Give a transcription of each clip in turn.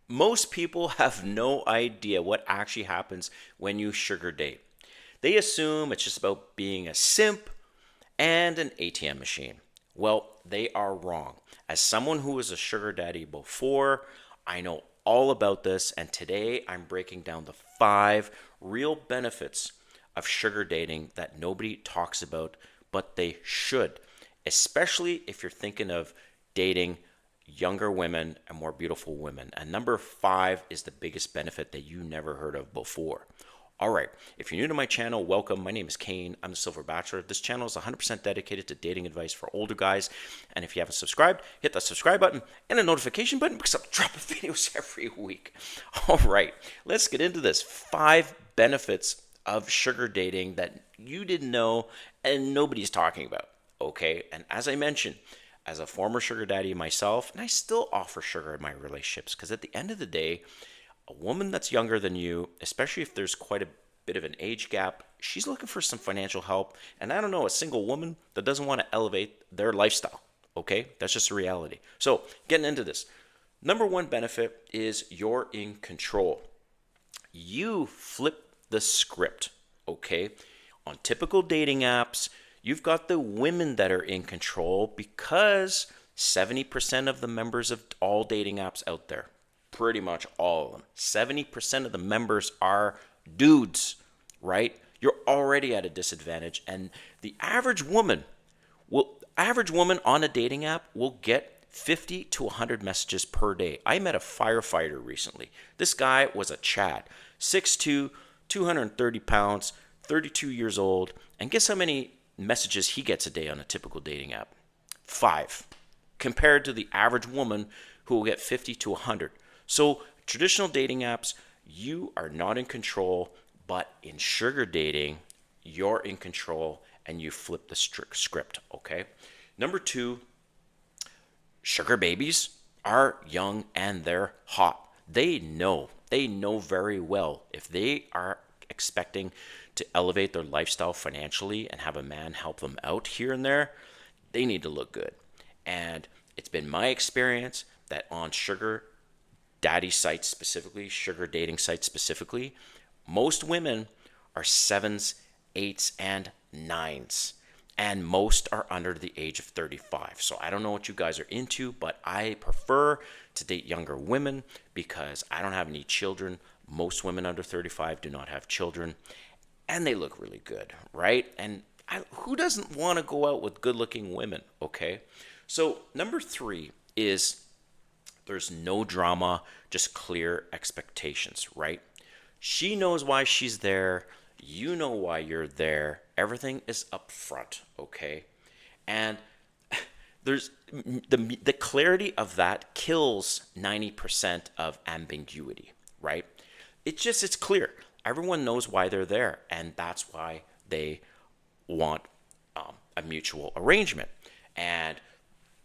Most people have no idea what actually happens when you sugar date. They assume it's just about being a simp and an ATM machine. Well, they are wrong. As someone who was a sugar daddy before, I know all about this, and today I'm breaking down the 5 real benefits of sugar dating that nobody talks about, but they should, especially if you're thinking of dating younger women and more beautiful women. And number 5 is the biggest benefit that you never heard of before. All right, if you're new to my channel, welcome. My name is Kane. I'm the Silver Bachelor. This channel is 100% dedicated to dating advice for older guys. And if you haven't subscribed, hit that subscribe button and the notification button because I'm dropping videos every week. All right, let's get into this. 5 benefits of sugar dating that you didn't know and nobody's talking about. Okay, and as I mentioned, as a former sugar daddy myself, and I still offer sugar in my relationships because at the end of the day, a woman that's younger than you, especially if there's quite a bit of an age gap, she's looking for some financial help. And I don't know a single woman that doesn't want to elevate their lifestyle. Okay, that's just a reality. So, getting into this, number 1 benefit is you're in control. You flip the script. Okay, on typical dating apps, you've got the women that are in control because 70% of the members of all dating apps out there, pretty much all of them, 70% of the members are dudes, right? You're already at a disadvantage, and the average woman on a dating app will get 50 to 100 messages per day. I met a firefighter recently. This guy was a Chad, 6'2", 230 pounds, 32 years old, and guess how many messages he gets a day on a typical dating app? 5, compared to the average woman who will get 50 to 100. So traditional dating apps, you are not in control, but in sugar dating, you're in control and you flip the script, okay? Number 2, sugar babies are young and they're hot. They know very well if they are expecting to elevate their lifestyle financially and have a man help them out here and there, they need to look good. And it's been my experience that on sugar daddy sites specifically, sugar dating sites specifically, most women are 7s, 8s, and 9s. And most are under the age of 35. So I don't know what you guys are into, but I prefer to date younger women because I don't have any children. Most women under 35 do not have children. And they look really good, right? And who doesn't want to go out with good-looking women, okay? So number 3 is there's no drama, just clear expectations, right? She knows why she's there. You know why you're there. Everything is up front, okay? And there's the clarity of that kills 90% of ambiguity, right? It's clear. Everyone knows why they're there, and that's why they want a mutual arrangement. And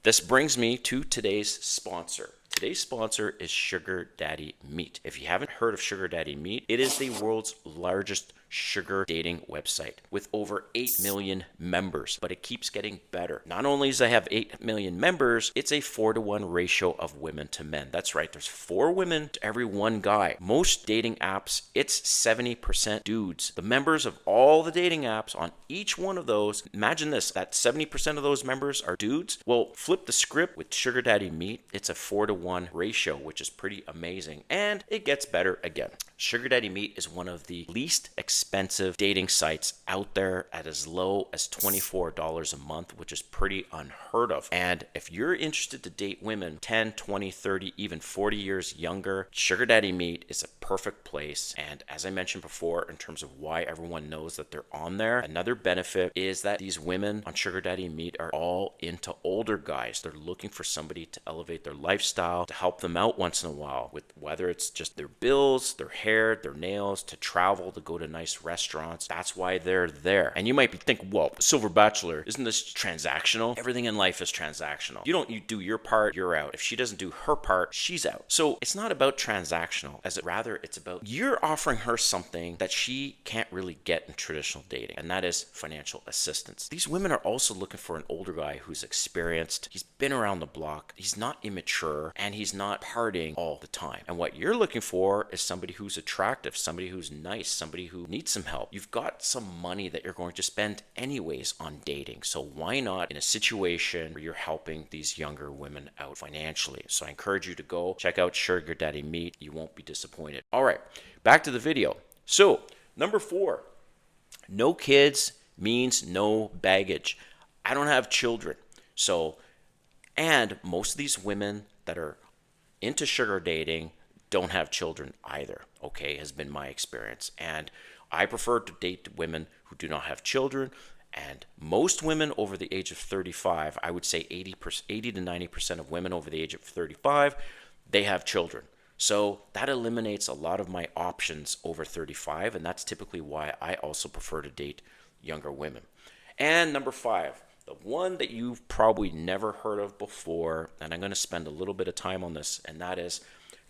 this brings me to today's sponsor. Today's sponsor is Sugar Daddy Meet. If you haven't heard of Sugar Daddy Meet, it is the world's largest sugar dating website with over 8 million members, but it keeps getting better. Not only does it have 8 million members, it's a 4-to-1 ratio of women to men. That's right, there's 4 women to every 1 guy. Most dating apps, it's 70% dudes. The members of all the dating apps on each one of those, imagine this, that 70% of those members are dudes. Well, flip the script with Sugar Daddy Meet, it's a 4-to-1 ratio, which is pretty amazing. And it gets better again. Sugar Daddy Meet is one of the least expensive dating sites out there at as low as $24 a month, which is pretty unheard of. And if you're interested to date women 10, 20, 30, even 40 years younger, Sugar Daddy Meet is a perfect place. And as I mentioned before, in terms of why everyone knows that they're on there, another benefit is that these women on Sugar Daddy Meet are all into older guys. They're looking for somebody to elevate their lifestyle, to help them out once in a while with whether it's just their bills, their hair, their nails, to travel, to go to nice restaurants. That's why they're there. And you might be thinking, well, Silver Bachelor, isn't this transactional? Everything in life is transactional. You do your part, you're out. If she doesn't do her part, she's out. So it's not about transactional, as it rather rather it's about you're offering her something that she can't really get in traditional dating, and that is financial assistance. These women are also looking for an older guy who's experienced, he's been around the block, he's not immature, and he's not partying all the time. And what you're looking for is somebody who's attractive, somebody who's nice, somebody who needs some help. You've got some money that you're going to spend anyways on dating, so why not in a situation where you're helping these younger women out financially? So I encourage you to go check out Sugar Daddy Meet. You won't be disappointed. All right, back to the video. So number 4, no kids means no baggage. I don't have children. And most of these women that are into sugar dating don't have children either, okay, has been my experience. And I prefer to date women who do not have children. And most women over the age of 35, I would say 80 to 90% of women over the age of 35, they have children. So that eliminates a lot of my options over 35, and that's typically why I also prefer to date younger women. And number 5, the one that you've probably never heard of before, and I'm going to spend a little bit of time on this, and that is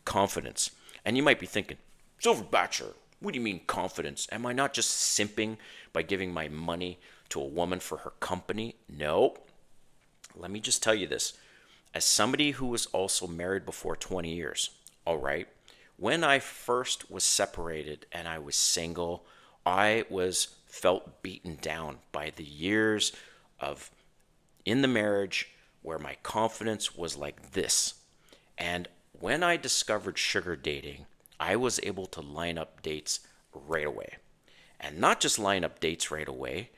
confidence. And you might be thinking, Silver Bachelor, what do you mean confidence? Am I not just simping by giving my money to a woman for her company? No. Let me just tell you this. As somebody who was also married before 20 years, all right, when I first was separated and I was single, I felt beaten down by the years of in the marriage where my confidence was like this. And when I discovered sugar dating, I was able to line up dates right away. And not just line up dates right away,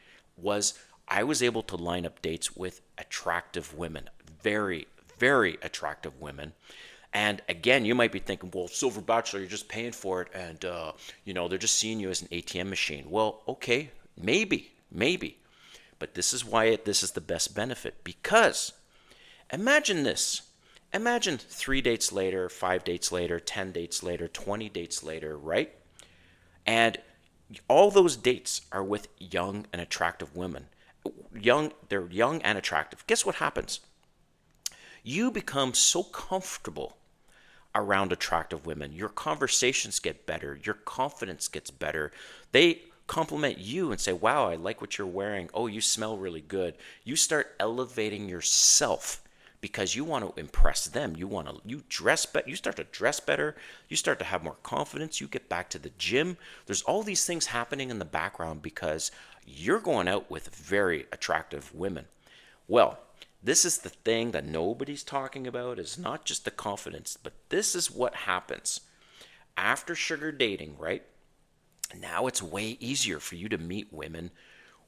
I was able to line up dates with attractive women, very, very attractive women. And again, you might be thinking, well, Silver Bachelor, you're just paying for it, and they're just seeing you as an ATM machine. Well, okay, maybe. But this is why this is the best benefit, because imagine this. Imagine 3 dates later, 5 dates later, 10 dates later, 20 dates later, right? And all those dates are with young and attractive women. They're young and attractive. Guess what happens? You become so comfortable around attractive women. Your conversations get better. Your confidence gets better. They compliment you and say, wow, I like what you're wearing. Oh, you smell really good. You start elevating yourself because you want to impress them. You dress better. You start to dress better. You start to have more confidence. You get back to the gym. There's all these things happening in the background because you're going out with very attractive women. Well, this is the thing that nobody's talking about. Is not just the confidence, but this is what happens after sugar dating, right? Now it's way easier for you to meet women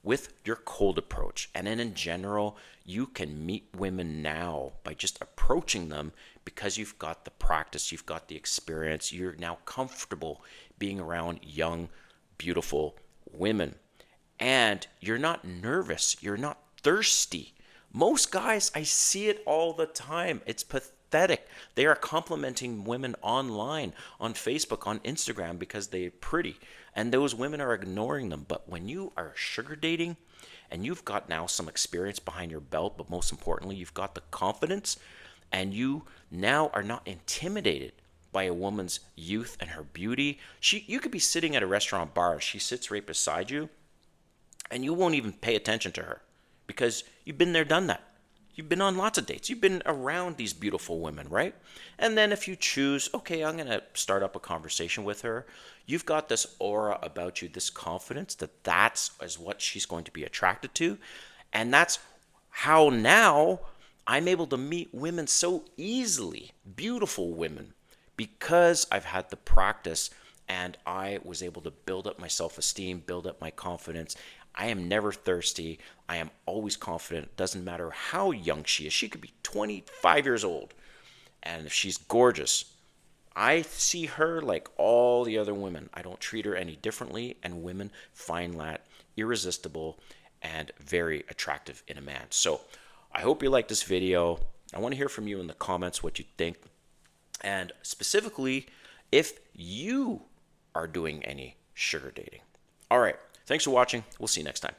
with your cold approach. And then in general, you can meet women now by just approaching them because you've got the practice, you've got the experience, you're now comfortable being around young, beautiful women. And you're not nervous, you're not thirsty. Most guys, I see it all the time. It's pathetic. They are complimenting women online, on Facebook, on Instagram because they're pretty. And those women are ignoring them. But when you are sugar dating and you've got now some experience behind your belt, but most importantly, you've got the confidence, and you now are not intimidated by a woman's youth and her beauty. You could be sitting at a restaurant bar. She sits right beside you and you won't even pay attention to her because you've been there, done that. You've been on lots of dates. You've been around these beautiful women, right? And then if you choose, okay, I'm going to start up a conversation with her, you've got this aura about you, this confidence that is what she's going to be attracted to. And that's how now I'm able to meet women so easily, beautiful women, because I've had the practice and I was able to build up my self-esteem, build up my confidence. I am never thirsty. I am always confident. It doesn't matter how young she is. She could be 25 years old. And if she's gorgeous, I see her like all the other women. I don't treat her any differently. And women find that irresistible and very attractive in a man. So I hope you like this video. I want to hear from you in the comments what you think. And specifically, if you are doing any sugar dating. All right. Thanks for watching. We'll see you next time.